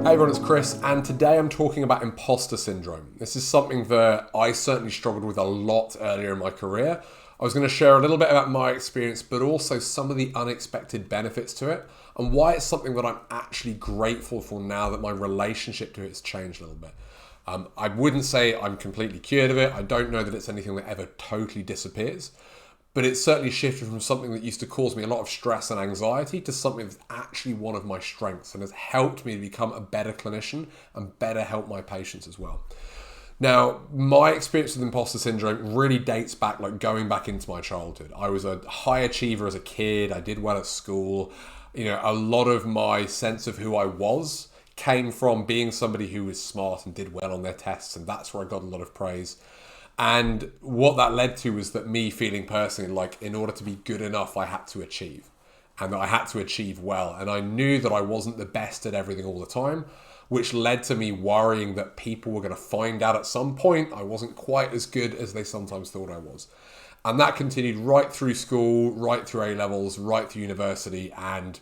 Hey everyone, it's Chris, and today I'm talking about imposter syndrome. This is something that I certainly struggled with a lot earlier in my career. I was going to share a little bit about my experience, but also some of the unexpected benefits to it, and why it's something that I'm actually grateful for now that my relationship to it has changed a little bit. I wouldn't say I'm completely cured of it. I don't know that it's anything that ever totally disappears. But it's certainly shifted from something that used to cause me a lot of stress and anxiety to something that's actually one of my strengths and has helped me to become a better clinician and better help my patients as well. Now, my experience with imposter syndrome really dates back, like going back into my childhood. I was a high achiever as a kid. I did well at school. A lot of my sense of who I was came from being somebody who was smart and did well on their tests, and that's where I got a lot of praise. And what that led to was that me feeling personally like in order to be good enough, I had to achieve. And that I had to achieve well. And I knew that I wasn't the best at everything all the time, which led to me worrying that people were going to find out at some point I wasn't quite as good as they sometimes thought I was. And that continued right through school, right through A-levels, right through university, and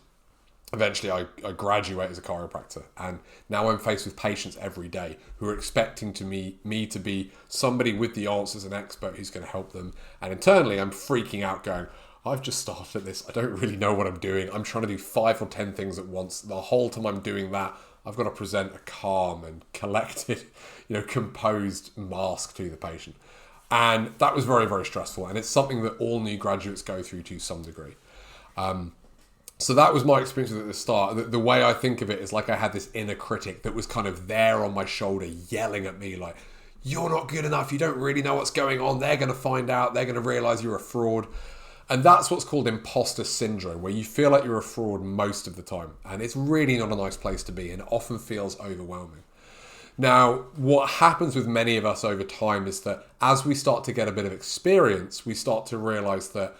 eventually I graduate as a chiropractor, and now I'm faced with patients every day who are expecting me to be somebody with the answers, an expert who's going to help them. And internally I'm freaking out going, I've just started this. I don't really know what I'm doing. I'm trying to do 5 or 10 things at once. The whole time I'm doing that, I've got to present a calm and collected, composed mask to the patient. And that was very, very stressful. And it's something that all new graduates go through to some degree. So that was my experience with it at the start. The way I think of it is like I had this inner critic that was kind of there on my shoulder yelling at me like, you're not good enough, you don't really know what's going on, they're going to find out, they're going to realize you're a fraud. And that's what's called imposter syndrome, where you feel like you're a fraud most of the time. And it's really not a nice place to be, and it often feels overwhelming. Now, what happens with many of us over time is that as we start to get a bit of experience, we start to realize that,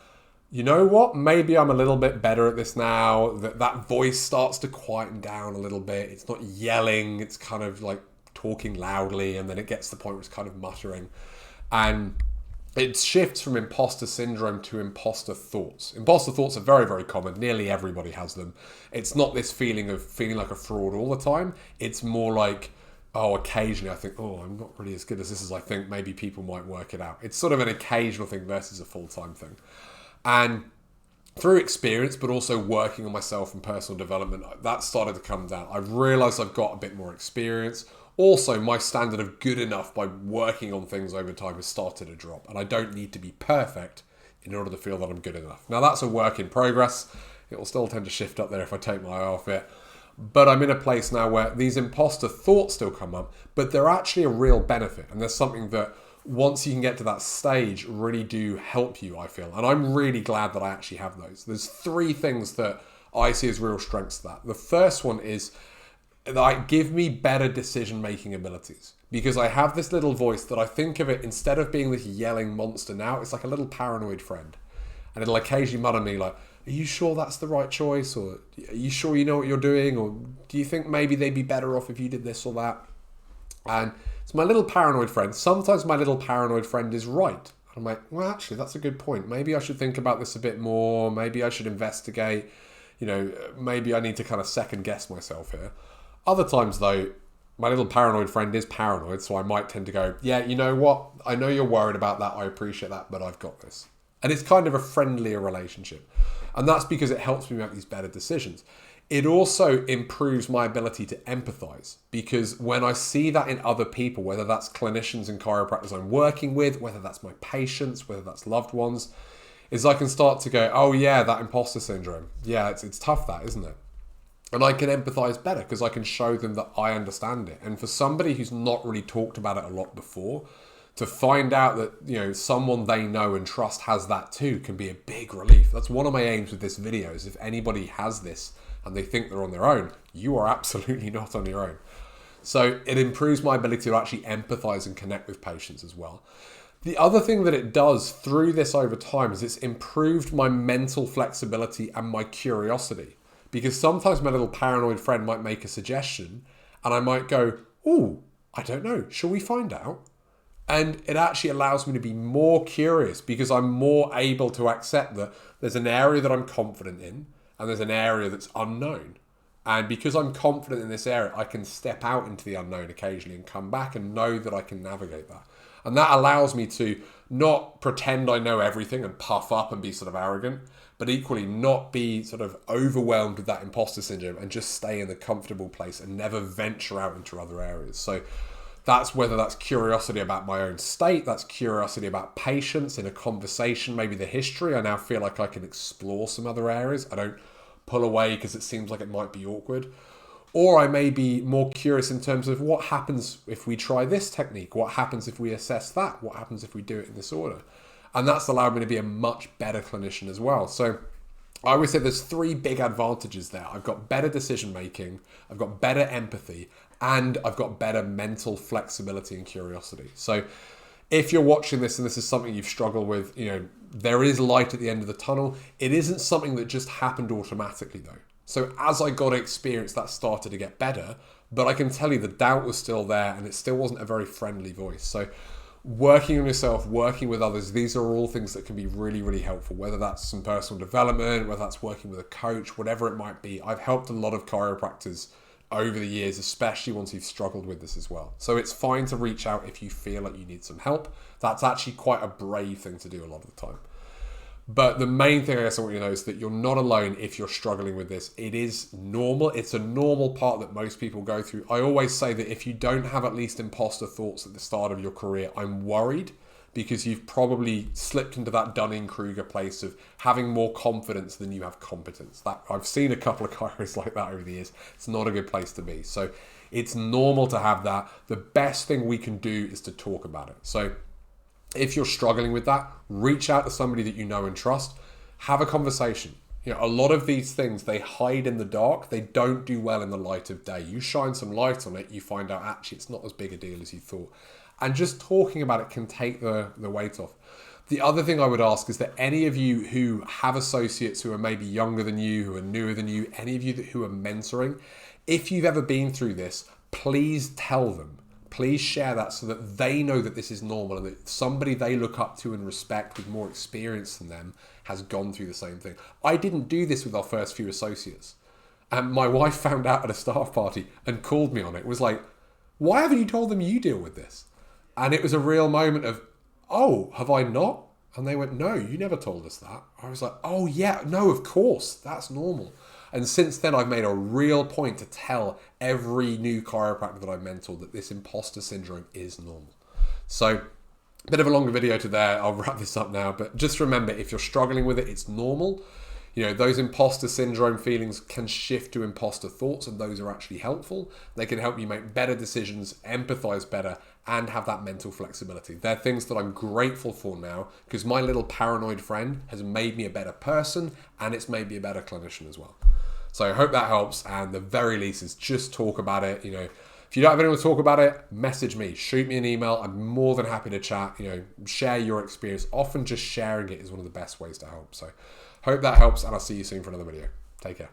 you know what, maybe I'm a little bit better at this now, that voice starts to quieten down a little bit. It's not yelling, it's kind of like talking loudly, and then it gets to the point where it's kind of muttering. And it shifts from imposter syndrome to imposter thoughts. Imposter thoughts are very, very common. Nearly everybody has them. It's not this feeling of feeling like a fraud all the time. It's more like, occasionally I think, I'm not really as good as this as I think. Maybe people might work it out. It's sort of an occasional thing versus a full-time thing. And through experience, but also working on myself and personal development, that started to come down. I've realized I've got a bit more experience. Also, my standard of good enough by working on things over time has started to drop. And I don't need to be perfect in order to feel that I'm good enough. Now, that's a work in progress. It will still tend to shift up there if I take my eye off it. But I'm in a place now where these imposter thoughts still come up, but they're actually a real benefit. And there's something that once you can get to that stage, really do help you, I feel. And I'm really glad that I actually have those. There's 3 things that I see as real strengths to that. The first one is that give me better decision-making abilities. Because I have this little voice that I think of it, instead of being this yelling monster now, it's like a little paranoid friend. And it'll occasionally mutter me like, are you sure that's the right choice? Or are you sure you know what you're doing? Or do you think maybe they'd be better off if you did this or that? And it's my little paranoid friend. Sometimes my little paranoid friend is right. I'm like, well, actually, that's a good point. Maybe I should think about this a bit more. Maybe I should investigate. Maybe I need to kind of second guess myself here. Other times, though, my little paranoid friend is paranoid, so I might tend to go, yeah, you know what? I know you're worried about that. I appreciate that, but I've got this. And it's kind of a friendlier relationship. And that's because it helps me make these better decisions. It also improves my ability to empathize, because when I see that in other people, whether that's clinicians and chiropractors I'm working with, whether that's my patients, whether that's loved ones, is I can start to go, oh yeah, that imposter syndrome. Yeah, it's tough, that, isn't it? And I can empathize better because I can show them that I understand it. And for somebody who's not really talked about it a lot before, to find out that, someone they know and trust has that too can be a big relief. That's one of my aims with this video, is if anybody has this and they think they're on their own, you are absolutely not on your own. So it improves my ability to actually empathize and connect with patients as well. The other thing that it does through this over time is it's improved my mental flexibility and my curiosity. Because sometimes my little paranoid friend might make a suggestion and I might go, I don't know, shall we find out? And it actually allows me to be more curious because I'm more able to accept that there's an area that I'm confident in and there's an area that's unknown. And because I'm confident in this area, I can step out into the unknown occasionally and come back and know that I can navigate that. And that allows me to not pretend I know everything and puff up and be sort of arrogant, but equally not be sort of overwhelmed with that imposter syndrome and just stay in the comfortable place and never venture out into other areas. So that's whether that's curiosity about my own state, that's curiosity about patience in a conversation, maybe the history. I now feel like I can explore some other areas. I don't pull away because it seems like it might be awkward. Or I may be more curious in terms of what happens if we try this technique, what happens if we assess that, what happens if we do it in this order. And that's allowed me to be a much better clinician as well. So I always say there's 3 big advantages there. I've got better decision making, I've got better empathy, and I've got better mental flexibility and curiosity. So if you're watching this and this is something you've struggled with, there is light at the end of the tunnel. It isn't something that just happened automatically though. So as I got experience, that started to get better, but I can tell you the doubt was still there and it still wasn't a very friendly voice. So working on yourself, working with others, these are all things that can be really, really helpful, whether that's some personal development, whether that's working with a coach, whatever it might be. I've helped a lot of chiropractors over the years, especially once you've struggled with this as well. So it's fine to reach out if you feel like you need some help. That's actually quite a brave thing to do a lot of the time. But the main thing I guess I want you to know is that you're not alone if you're struggling with this. It is normal. It's a normal part that most people go through. I always say that if you don't have at least imposter thoughts at the start of your career, I'm worried, because you've probably slipped into that Dunning-Kruger place of having more confidence than you have competence. That I've seen a couple of chiros like that over the years. It's not a good place to be. So it's normal to have that. The best thing we can do is to talk about it. So if you're struggling with that, reach out to somebody that you know and trust. Have a conversation. A lot of these things, they hide in the dark. They don't do well in the light of day. You shine some light on it, you find out actually it's not as big a deal as you thought. And just talking about it can take the weight off. The other thing I would ask is that any of you who have associates who are maybe younger than you, who are newer than you, any of you who are mentoring, if you've ever been through this, please tell them. Please share that so that they know that this is normal and that somebody they look up to and respect with more experience than them has gone through the same thing. I didn't do this with our first few associates. And my wife found out at a staff party and called me on it. It was like, why haven't you told them you deal with this? And it was a real moment of, oh, have I not? And they went, no, you never told us that. I was like, oh yeah, no, of course, that's normal. And since then, I've made a real point to tell every new chiropractor that I mentor that this imposter syndrome is normal. So, a bit of a longer video to there. I'll wrap this up now. But just remember, if you're struggling with it, it's normal. Those imposter syndrome feelings can shift to imposter thoughts, and those are actually helpful. They can help you make better decisions, empathize better, and have that mental flexibility. They're things that I'm grateful for now, because my little paranoid friend has made me a better person, and it's made me a better clinician as well. So I hope that helps, and the very least is just talk about it. If you don't have anyone to talk about it, message me, shoot me an email. I'm more than happy to chat, share your experience. Often just sharing it is one of the best ways to help. So hope that helps, and I'll see you soon for another video. Take care.